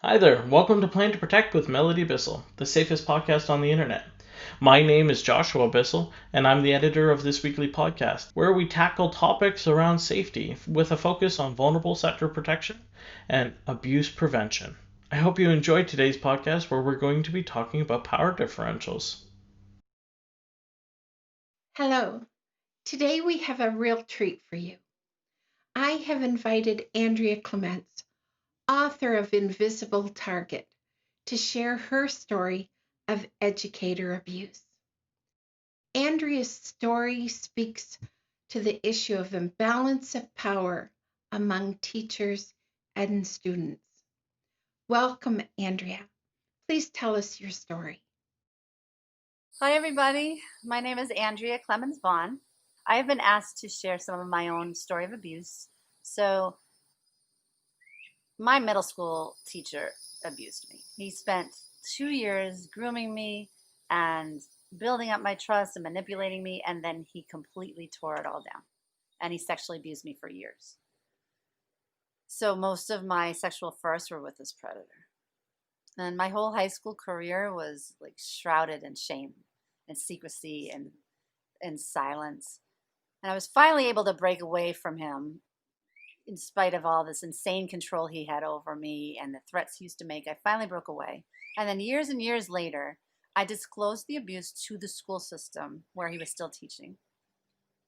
Hi there, welcome to Plan to Protect with Melodie Bissell, the safest podcast on the internet. My name is Joshua Bissell, and I'm the editor of this weekly podcast, where we tackle topics around safety with a focus on vulnerable sector protection and abuse prevention. I hope you enjoyed today's podcast, where we're going to be talking about power differentials. Hello. Today we have a real treat for you. I have invited Andrea Clemens, author of Invisible Target, to share her story of educator abuse. Andrea's story speaks to the issue of imbalance of power among teachers and students. Welcome, Andrea. Please tell us your story. Hi, everybody. My name is Andrea Clemens Vaughan. I have been asked to share some of my own story of abuse. So, my middle school teacher abused me. He spent 2 years grooming me and building up my trust and manipulating me, and then he completely tore it all down. And he sexually abused me for years. So, most of my sexual firsts were with this predator. And my whole high school career was like shrouded in shame and secrecy and silence. And I was finally able to break away from him in spite of all this insane control he had over me and the threats he used to make. I finally broke away. And then years and years later, I disclosed the abuse to the school system where he was still teaching.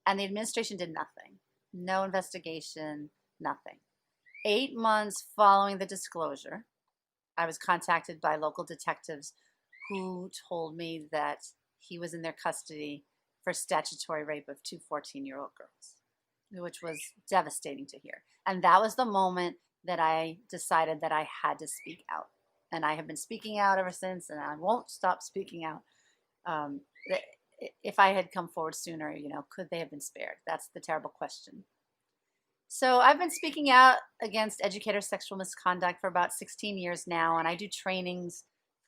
And the administration did nothing. No investigation, nothing. 8 months following the disclosure, I was contacted by local detectives who told me that he was in their custody for statutory rape of two 14-year-old girls, which was devastating to hear. And that was the moment that I decided that I had to speak out. And I have been speaking out ever since, and I won't stop speaking out. Um, if I had come forward sooner, could they have been spared? That's the terrible question. So I've been speaking out against educator sexual misconduct for about 16 years now, and I do trainings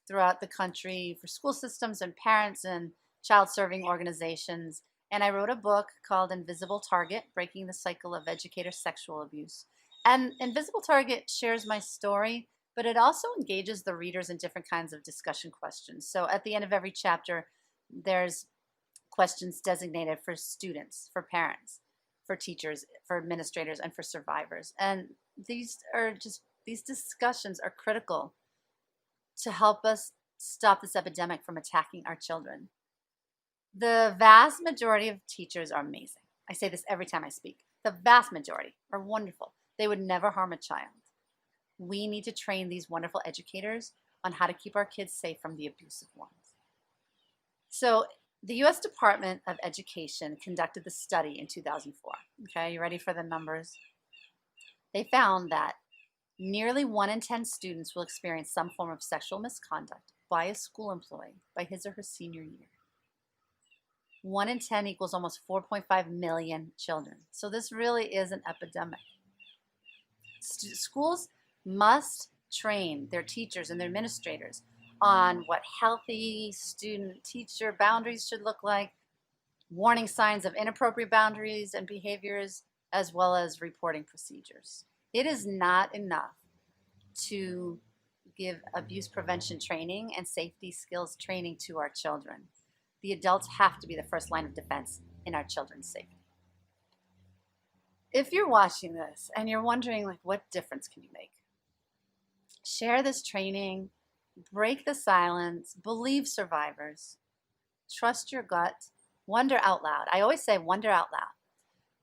throughout the country for school systems and parents and child serving organizations. And I wrote a book called Invisible Target, Breaking the Cycle of Educator Sexual Abuse. And Invisible Target shares my story, but it also engages the readers in different kinds of discussion questions. So at the end of every chapter, there's questions designated for students, for parents, for teachers, for administrators, and for survivors. And these discussions are critical to help us stop this epidemic from attacking our children. The vast majority of teachers are amazing. I say this every time I speak. The vast majority are wonderful. They would never harm a child. We need to train these wonderful educators on how to keep our kids safe from the abusive ones. So the U.S. Department of Education conducted the study in 2004. Okay, you ready for the numbers? They found that nearly 1 in 10 students will experience some form of sexual misconduct by a school employee by his or her senior year. 1 in 10 equals almost 4.5 million children. So this really is an epidemic. Schools must train their teachers and their administrators on what healthy student-teacher boundaries should look like, warning signs of inappropriate boundaries and behaviors, as well as reporting procedures. It is not enough to give abuse prevention training and safety skills training to our children. The adults have to be the first line of defense in our children's safety. If you're watching this and you're wondering, what difference can you make? Share this training, break the silence, believe survivors, trust your gut, wonder out loud. I always say wonder out loud.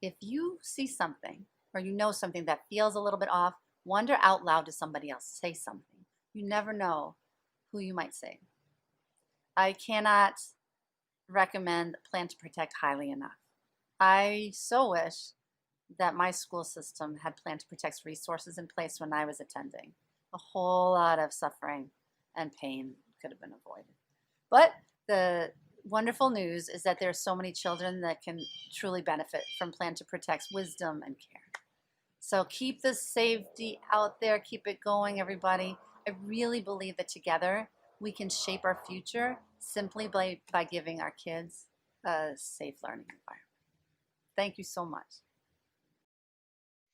If you see something or you know something that feels a little bit off, wonder out loud to somebody else. Say something. You never know who you might say. I cannot recommend Plan to Protect highly enough. I so wish that my school system had Plan to Protect's resources in place when I was attending. A whole lot of suffering and pain could have been avoided. But the wonderful news is that there are so many children that can truly benefit from Plan to Protect's wisdom and care. So keep the safety out there. Keep it going, everybody. I really believe that together we can shape our future simply by giving our kids a safe learning environment. Thank you so much.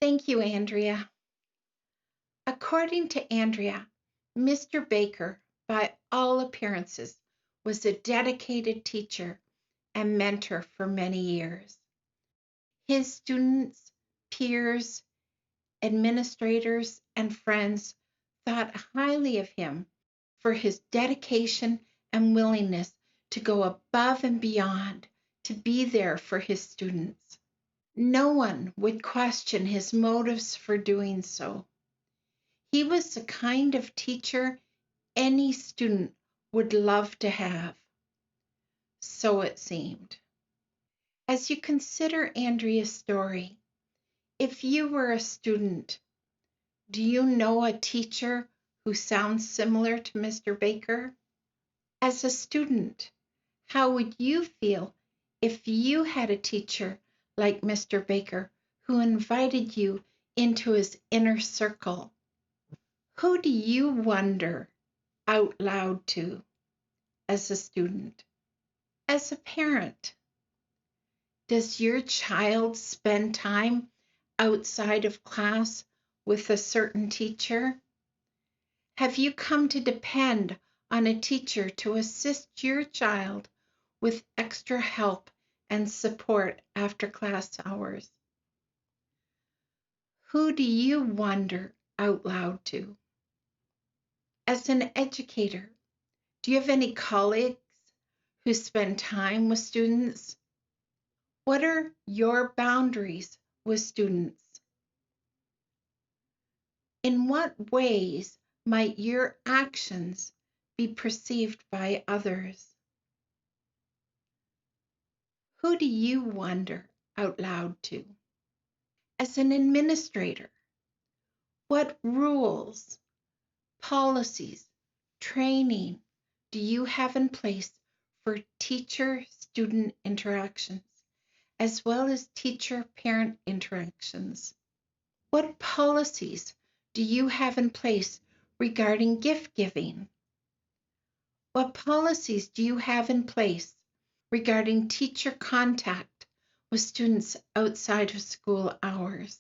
Thank you, Andrea. According to Andrea, Mr. Baker, by all appearances, was a dedicated teacher and mentor for many years. His students, peers, administrators, and friends thought highly of him for his dedication and willingness to go above and beyond to be there for his students. No one would question his motives for doing so. He was the kind of teacher any student would love to have. So it seemed. As you consider Andrea's story, if you were a student, do you know a teacher who sounds similar to Mr. Baker? As a student, how would you feel if you had a teacher like Mr. Baker who invited you into his inner circle? Who do you wonder out loud to as a student? As a parent, does your child spend time outside of class with a certain teacher? Have you come to depend on a teacher to assist your child with extra help and support after class hours? Who do you wonder out loud to? As an educator, do you have any colleagues who spend time with students? What are your boundaries with students? In what ways might your actions be perceived by others? Who do you wonder out loud to? As an administrator, what rules, policies, training do you have in place for teacher-student interactions, as well as teacher-parent interactions? What policies do you have in place regarding gift giving? What policies do you have in place regarding teacher contact with students outside of school hours?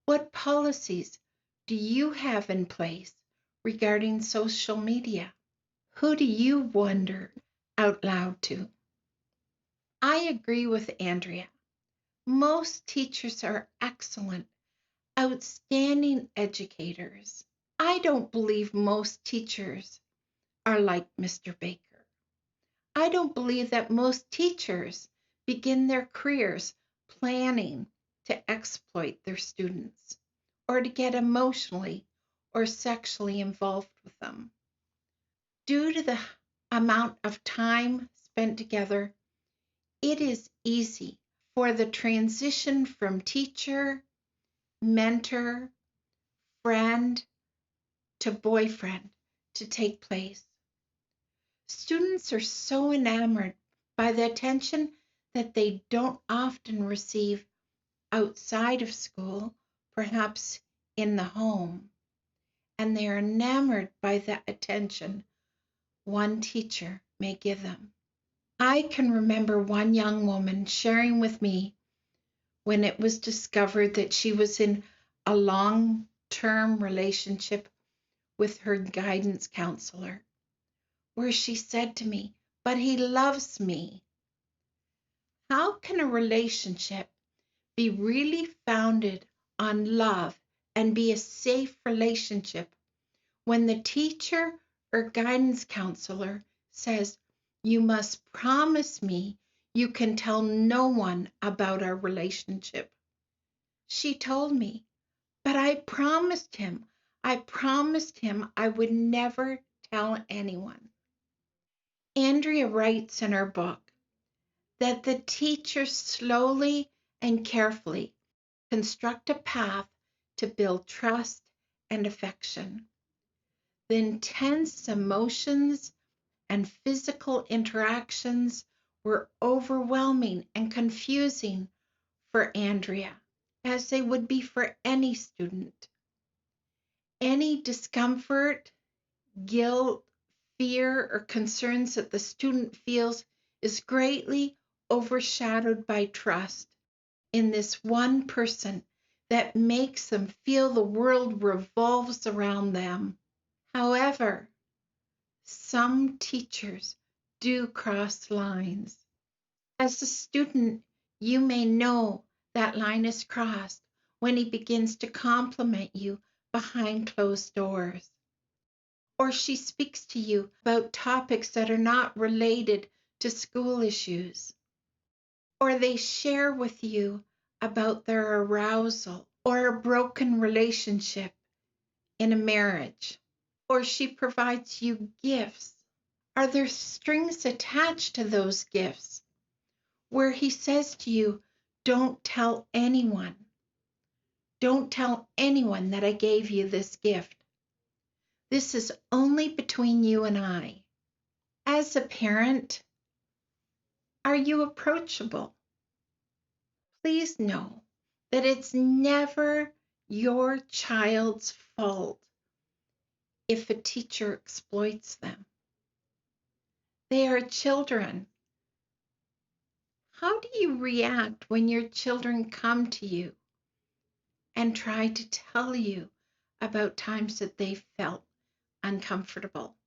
What policies do you have in place regarding social media? Who do you wonder out loud to? I agree with Andrea. Most teachers are excellent, outstanding educators. I don't believe most teachers are like Mr. Baker. I don't believe that most teachers begin their careers planning to exploit their students or to get emotionally or sexually involved with them. Due to the amount of time spent together, it is easy for the transition from teacher, mentor, friend to boyfriend to take place. Students are so enamored by the attention that they don't often receive outside of school, perhaps in the home, and they are enamored by the attention one teacher may give them. I can remember one young woman sharing with me when it was discovered that she was in a long-term relationship with her guidance counselor, where she said to me, "But he loves me." How can a relationship be really founded on love and be a safe relationship when the teacher or guidance counselor says, "You must promise me you can tell no one about our relationship"? She told me, "But I promised him I would never tell anyone." Andrea writes in her book that the teacher slowly and carefully construct a path to build trust and affection. The intense emotions and physical interactions were overwhelming and confusing for Andrea, as they would be for any student. Any discomfort, guilt, fear, or concerns that the student feels is greatly overshadowed by trust in this one person that makes them feel the world revolves around them. However, some teachers do cross lines. As a student, you may know that line is crossed when he begins to compliment you behind closed doors, or she speaks to you about topics that are not related to school issues, or they share with you about their arousal or a broken relationship in a marriage, or she provides you gifts. Are there strings attached to those gifts where he says to you, don't tell anyone. Don't tell anyone that I gave you this gift. This is only between you and I. As a parent, are you approachable? Please know that it's never your child's fault if a teacher exploits them. They are children. How do you react when your children come to you and try to tell you about times that they felt uncomfortable?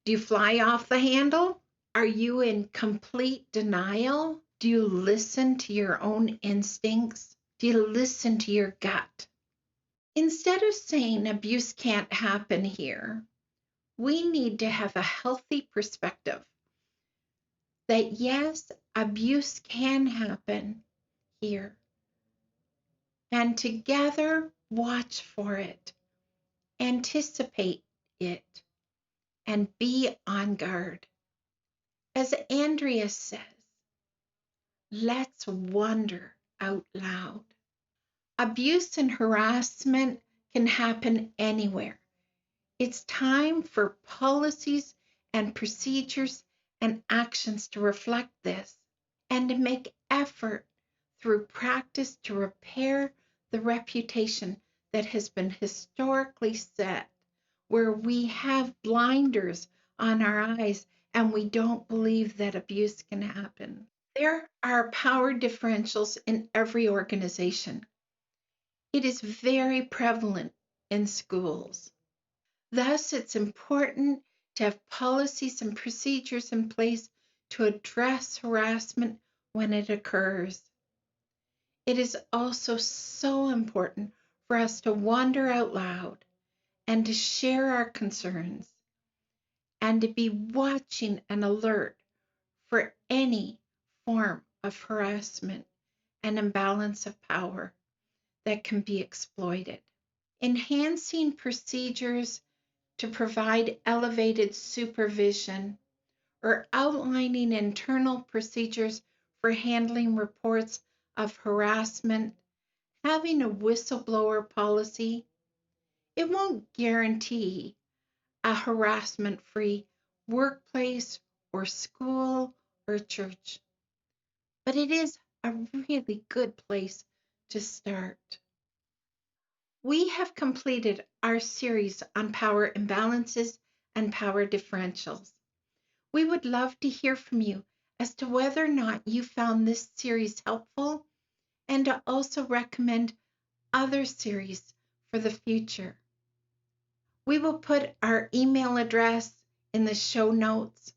Do you fly off the handle? Are you in complete denial? Do you listen to your own instincts? Do you listen to your gut? Instead of saying abuse can't happen here, we need to have a healthy perspective that yes, abuse can happen here. And together, watch for it, anticipate it, and be on guard. As Andrea says, let's wonder out loud. Abuse and harassment can happen anywhere. It's time for policies and procedures and actions to reflect this and to make effort through practice to repair the reputation that has been historically set, where we have blinders on our eyes and we don't believe that abuse can happen. There are power differentials in every organization. It is very prevalent in schools. Thus, it's important to have policies and procedures in place to address harassment when it occurs. It is also so important for us to wonder out loud and to share our concerns and to be watching and alert for any form of harassment and imbalance of power that can be exploited. Enhancing procedures to provide elevated supervision or outlining internal procedures for handling reports of harassment, having a whistleblower policy, it won't guarantee a harassment-free workplace or school or church, but it is a really good place to start. We have completed our series on power imbalances and power differentials. We would love to hear from you as to whether or not you found this series helpful and to also recommend other series for the future. We will put our email address in the show notes.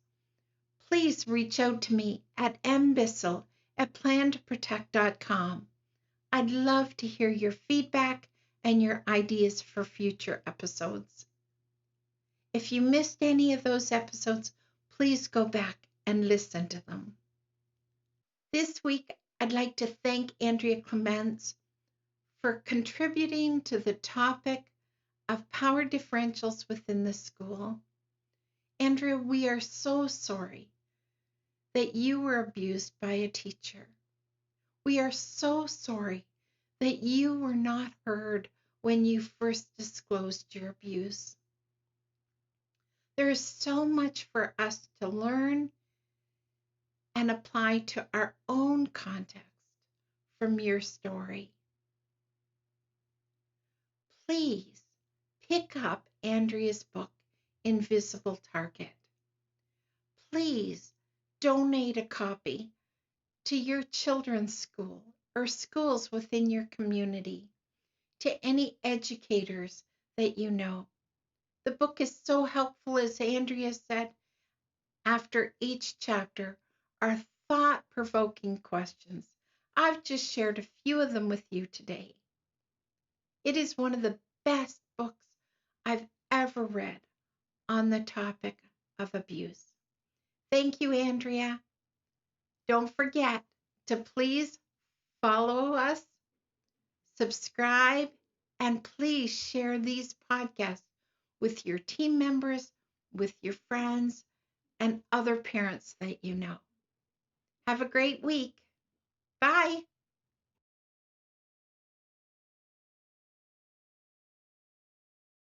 Please reach out to me at mbissell@plantoprotect.com. I'd love to hear your feedback and your ideas for future episodes. If you missed any of those episodes, please go back and listen to them. This week, I'd like to thank Andrea Clemens for contributing to the topic of power differentials within the school. Andrea, we are so sorry that you were abused by a teacher. We are so sorry that you were not heard when you first disclosed your abuse. There is so much for us to learn and apply to our own context from your story. Please pick up Andrea's book, Invisible Target. Please donate a copy to your children's school or schools within your community, to any educators that you know. The book is so helpful, as Andrea said. After each chapter are thought-provoking questions. I've just shared a few of them with you today. It is one of the best books I've ever read on the topic of abuse. Thank you, Andrea. Don't forget to please follow us, subscribe, and please share these podcasts with your team members, with your friends, and other parents that you know. Have a great week. Bye.